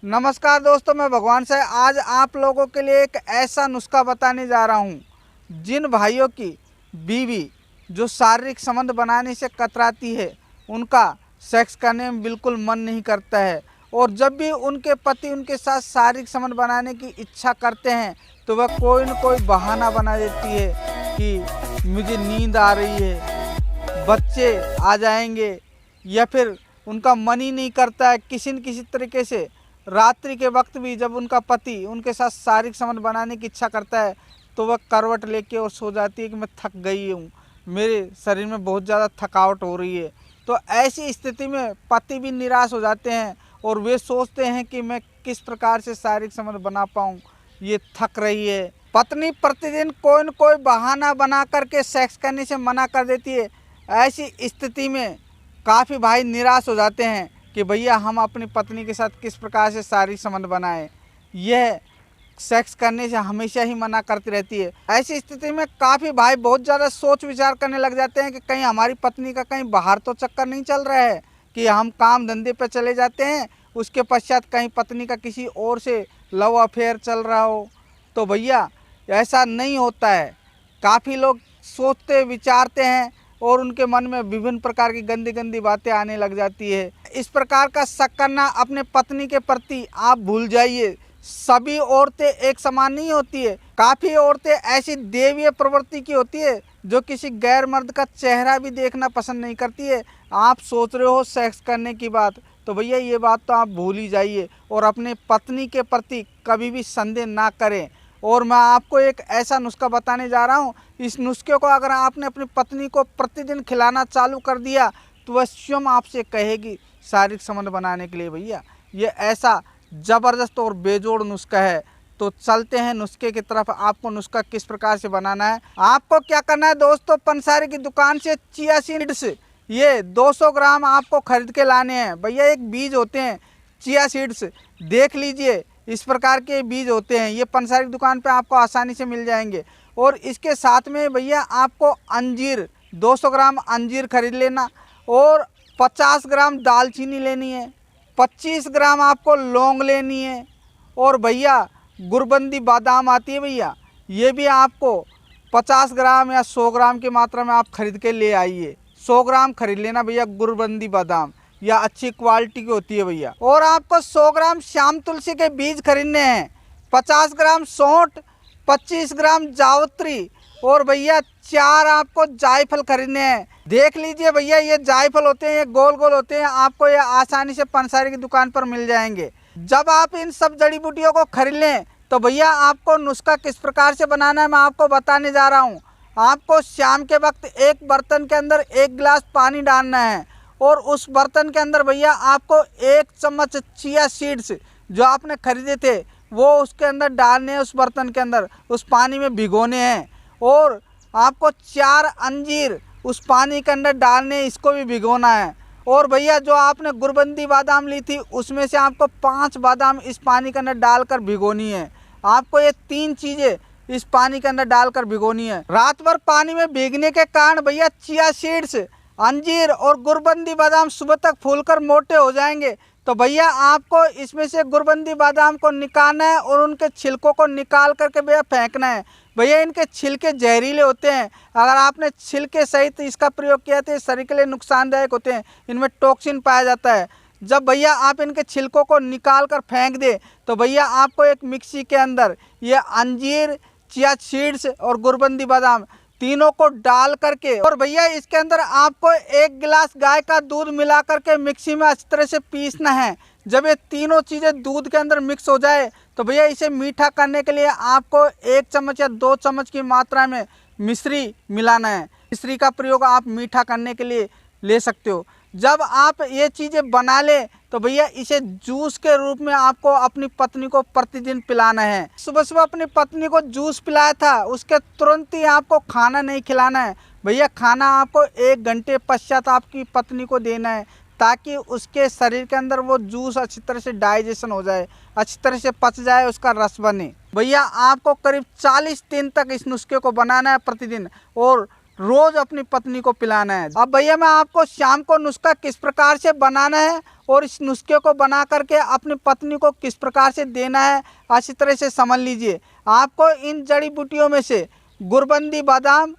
नमस्कार दोस्तों, मैं भगवान से आज आप लोगों के लिए एक ऐसा नुस्खा बताने जा रहा हूं। जिन भाइयों की बीवी जो शारीरिक संबंध बनाने से कतराती है, उनका सेक्स करने में बिल्कुल मन नहीं करता है, और जब भी उनके पति उनके साथ शारीरिक संबंध बनाने की इच्छा करते हैं तो वह कोई न कोई बहाना बना देती है कि मुझे नींद आ रही है, बच्चे आ जाएंगे, या फिर उनका मन ही नहीं करता है। किसी न किसी तरीके से रात्रि के वक्त भी जब उनका पति उनके साथ शारीरिक संबंध बनाने की इच्छा करता है तो वह करवट लेके और सो जाती है कि मैं थक गई हूँ, मेरे शरीर में बहुत ज़्यादा थकावट हो रही है। तो ऐसी स्थिति में पति भी निराश हो जाते हैं और वे सोचते हैं कि मैं किस प्रकार से शारीरिक संबंध बना पाऊँ, ये थक रही है। पत्नी प्रतिदिन कोई न कोई बहाना बना करके सेक्स करने से मना कर देती है। ऐसी स्थिति में काफ़ी भाई निराश हो जाते हैं कि भैया हम अपनी पत्नी के साथ किस प्रकार से शारीरिक संबंध बनाएं। यह सेक्स करने से हमेशा ही मना करती रहती है। ऐसी स्थिति में काफ़ी भाई बहुत ज़्यादा सोच विचार करने लग जाते हैं कि कहीं हमारी पत्नी का कहीं बाहर तो चक्कर नहीं चल रहा है, कि हम काम धंधे पे चले जाते हैं, उसके पश्चात कहीं पत्नी का किसी और से लव अफेयर चल रहा हो। तो भैया ऐसा नहीं होता है। काफ़ी लोग सोचते विचारते हैं और उनके मन में विभिन्न प्रकार की गंदी गंदी बातें आने लग जाती है। इस प्रकार का शक करना अपने पत्नी के प्रति आप भूल जाइए। सभी औरतें एक समान नहीं होती है। काफ़ी औरतें ऐसी देवीय प्रवृत्ति की होती है जो किसी गैर मर्द का चेहरा भी देखना पसंद नहीं करती है। आप सोच रहे हो सेक्स करने की बात, तो भैया ये बात तो आप भूल ही जाइए और अपने पत्नी के प्रति कभी भी संदेह ना करें। और मैं आपको एक ऐसा नुस्खा बताने जा रहा हूँ। इस नुस्खे को अगर आपने अपनी पत्नी को प्रतिदिन खिलाना चालू कर दिया तो वह स्वयं आपसे कहेगी शारीरिक संबंध बनाने के लिए। भैया ये ऐसा ज़बरदस्त और बेजोड़ नुस्खा है। तो चलते हैं नुस्खे की तरफ। आपको नुस्खा किस प्रकार से बनाना है, आपको क्या करना है दोस्तों, पंसारी की दुकान से चिया सीड्स ये 200 ग्राम आपको खरीद के लाने हैं। भैया एक बीज होते हैं चिया सीड्स, देख लीजिए इस प्रकार के बीज होते हैं। ये पंसारी की दुकान पे आपको आसानी से मिल जाएंगे। और इसके साथ में भैया आपको अंजीर 200 ग्राम अंजीर खरीद लेना, और 50 ग्राम दालचीनी लेनी है, 25 ग्राम आपको लौंग लेनी है, और भैया गुरबंदी बादाम आती है भैया, ये भी आपको 50 ग्राम या 100 ग्राम की मात्रा में आप खरीद के ले आइए। 100 ग्राम खरीद लेना भैया गुरबंदी बादाम, या अच्छी क्वालिटी की होती है भैया। और आपको 100 ग्राम श्याम तुलसी के बीज खरीदने हैं, 50 ग्राम सौंठ, 25 ग्राम जावित्री, और भैया 4 आपको जायफल खरीदने हैं। देख लीजिए भैया ये जायफल होते हैं, ये गोल गोल होते हैं, आपको ये आसानी से पंसारी की दुकान पर मिल जाएंगे। जब आप इन सब जड़ी बूटियों को खरीद लें तो भैया आपको नुस्खा किस प्रकार से बनाना है मैं आपको बताने जा रहा हूँ। आपको शाम के वक्त एक बर्तन के अंदर 1 गिलास पानी डालना है, और उस बर्तन के अंदर भैया आपको 1 चम्मच चिया सीड्स जो आपने खरीदे थे वो उसके अंदर डालने हैं, उस बर्तन के अंदर उस पानी में भिगोने हैं। और आपको 4 अंजीर उस पानी के अंदर डालने, इसको भी भिगोना है। और भैया जो आपने गुरबंदी बादाम ली थी उसमें से आपको 5 बादाम इस पानी के अंदर डालकर भिगोनी है। आपको ये 3 चीज़ें इस पानी के अंदर डालकर भिगोनी है। रात भर पानी में भीगने के कारण भैया चिया सीड्स, अंजीर और गुरबंदी बादाम सुबह तक फूलकर मोटे हो जाएंगे। तो भैया आपको इसमें से गुरबंदी बादाम को निकालना है और उनके छिलकों को निकाल करके भैया फेंकना है। भैया इनके छिलके जहरीले होते हैं, अगर आपने छिलके सहित इसका प्रयोग किया तो ये शरीर के लिए नुकसानदायक होते हैं, इनमें टॉक्सिन पाया जाता है। जब भैया आप इनके छिलकों को निकाल कर फेंक दे तो भैया आपको एक मिक्सी के अंदर ये अंजीर, चिया सीड्स और गुरबंदी बादाम तीनों को डाल करके, और भैया इसके अंदर आपको 1 गिलास गाय का दूध मिला करके मिक्सी में अच्छी तरह से पीसना है। जब ये तीनों चीज़ें दूध के अंदर मिक्स हो जाए तो भैया इसे मीठा करने के लिए आपको 1 चम्मच या 2 चम्मच की मात्रा में मिश्री मिलाना है। मिश्री का प्रयोग आप मीठा करने के लिए ले सकते हो। जब आप ये चीज़ें बना ले तो भैया इसे जूस के रूप में आपको अपनी पत्नी को प्रतिदिन पिलाना है। सुबह सुबह अपनी पत्नी को जूस पिलाया था उसके तुरंत ही आपको खाना नहीं खिलाना है भैया। खाना आपको 1 घंटे पश्चात आपकी पत्नी को देना है, ताकि उसके शरीर के अंदर वो जूस अच्छी तरह से डाइजेशन हो जाए, अच्छी तरह से पच जाए, उसका रस बने। भैया आपको करीब 40 दिन तक इस नुस्खे को बनाना है प्रतिदिन, और रोज अपनी पत्नी को पिलाना है। अब भैया मैं आपको शाम को नुस्खा किस प्रकार से बनाना है और इस नुस्खे को बना करके अपनी पत्नी को किस प्रकार से देना है अच्छी तरह से समझ लीजिए। आपको इन जड़ी बूटियों में से गुरबंदी बादाम,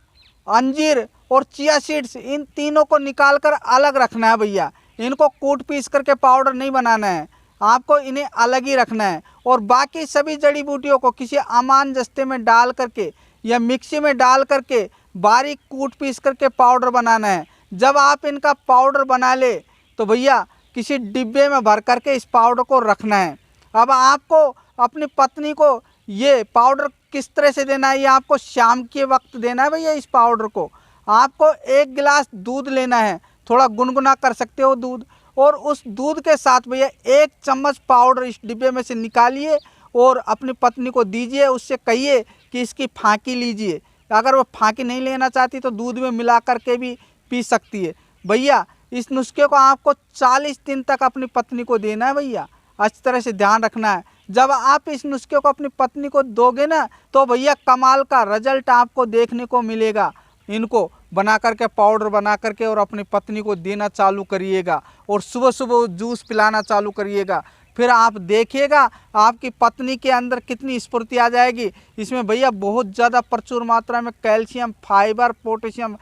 अंजीर और चिया सीड्स, इन तीनों को निकाल कर अलग रखना है भैया। इनको कूट पीस करके पाउडर नहीं बनाना है, आपको इन्हें अलग ही रखना है। और बाकी सभी जड़ी बूटियों को किसी अमान जस्ते में डाल करके या मिक्सी में डाल करके बारीक कूट पीस करके पाउडर बनाना है। जब आप इनका पाउडर बना ले तो भैया किसी डिब्बे में भर करके इस पाउडर को रखना है। अब आपको अपनी पत्नी को ये पाउडर किस तरह से देना है, ये आपको शाम के वक्त देना है भैया। इस पाउडर को आपको 1 गिलास दूध लेना है, थोड़ा गुनगुना कर सकते हो दूध, और उस दूध के साथ भैया 1 चम्मच पाउडर इस डिब्बे में से निकालिए और अपनी पत्नी को दीजिए। उससे कहिए कि इसकी फाँकी लीजिए। अगर वो फाँकी नहीं लेना चाहती तो दूध में मिला करके भी पी सकती है भैया। इस नुस्खे को आपको 40 दिन तक अपनी पत्नी को देना है भैया, अच्छी तरह से ध्यान रखना है। जब आप इस नुस्खे को अपनी पत्नी को दोगे ना तो भैया कमाल का रिजल्ट आपको देखने को मिलेगा। इनको बना करके पाउडर बना करके और अपनी पत्नी को देना चालू करिएगा और सुबह सुबह जूस पिलाना चालू करिएगा। फिर आप देखिएगा आपकी पत्नी के अंदर कितनी स्फूर्ति आ जाएगी। इसमें भैया बहुत ज़्यादा प्रचुर मात्रा में कैल्शियम, फाइबर, पोटेशियम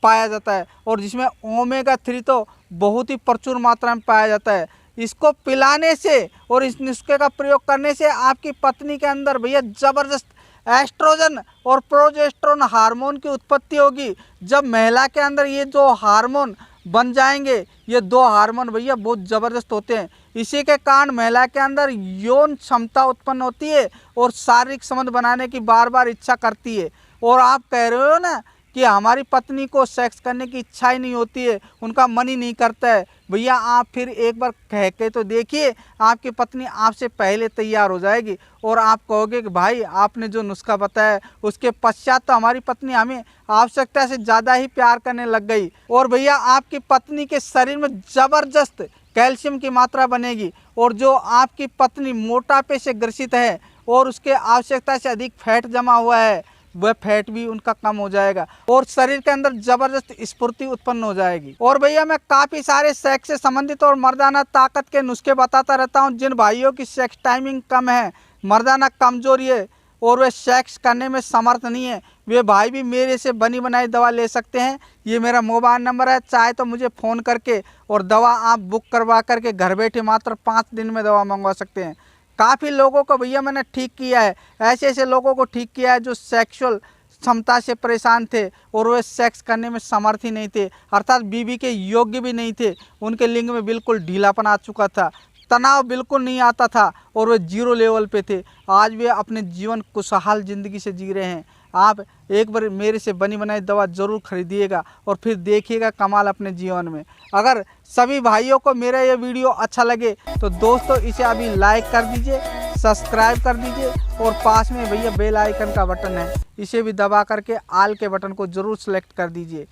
पाया जाता है और जिसमें ओमेगा 3 तो बहुत ही प्रचुर मात्रा में पाया जाता है। इसको पिलाने से और इस नुस्खे का प्रयोग करने से आपकी पत्नी के अंदर भैया ज़बरदस्त एस्ट्रोजन और प्रोजेस्टेरोन हार्मोन की उत्पत्ति होगी। जब महिला के अंदर ये जो हार्मोन बन जाएंगे, ये 2 हार्मोन भैया बहुत ज़बरदस्त होते हैं। इसी के कारण महिला के अंदर यौन क्षमता उत्पन्न होती है और शारीरिक संबंध बनाने की बार बार इच्छा करती है। और आप कह रहे हो ना कि हमारी पत्नी को सेक्स करने की इच्छा ही नहीं होती है, उनका मन ही नहीं करता है, भैया आप फिर एक बार कह के तो देखिए, आपकी पत्नी आपसे पहले तैयार हो जाएगी और आप कहोगे कि भाई आपने जो नुस्खा बताया उसके पश्चात तो हमारी पत्नी हमें आवश्यकता से ज़्यादा ही प्यार करने लग गई। और भैया आपकी पत्नी के शरीर में ज़बरदस्त कैल्शियम की मात्रा बनेगी और जो आपकी पत्नी मोटापे से ग्रसित है और उसके आवश्यकता से अधिक फैट जमा हुआ है, वह फैट भी उनका कम हो जाएगा और शरीर के अंदर जबरदस्त स्फूर्ति उत्पन्न हो जाएगी। और भैया मैं काफ़ी सारे सेक्स से संबंधित और मर्दाना ताकत के नुस्खे बताता रहता हूं। जिन भाइयों की सेक्स टाइमिंग कम है, मर्दाना कमजोरी है और वे सेक्स करने में समर्थ नहीं है, वे भाई भी मेरे से बनी बनाई दवा ले सकते हैं। ये मेरा मोबाइल नंबर है, चाहे तो मुझे फ़ोन करके और दवा आप बुक करवा करके घर बैठे मात्र 5 दिन में दवा मंगवा सकते हैं। काफ़ी लोगों को भैया मैंने ठीक किया है, ऐसे ऐसे लोगों को ठीक किया है जो सेक्सुअल क्षमता से परेशान थे और वे सेक्स करने में समर्थ ही नहीं थे, अर्थात बीवी के योग्य भी नहीं थे। उनके लिंग में बिल्कुल ढीलापन आ चुका था, तनाव बिल्कुल नहीं आता था और वे 0 लेवल पे थे। आज वे अपने जीवन खुशहाल ज़िंदगी से जी रहे हैं। आप एक बार मेरे से बनी बनाई दवा ज़रूर खरीदिएगा और फिर देखिएगा कमाल अपने जीवन में। अगर सभी भाइयों को मेरा ये वीडियो अच्छा लगे तो दोस्तों इसे अभी लाइक कर दीजिए, सब्सक्राइब कर दीजिए और पास में भैया बेल आइकन का बटन है, इसे भी दबा करके आल के बटन को ज़रूर सेलेक्ट कर दीजिए।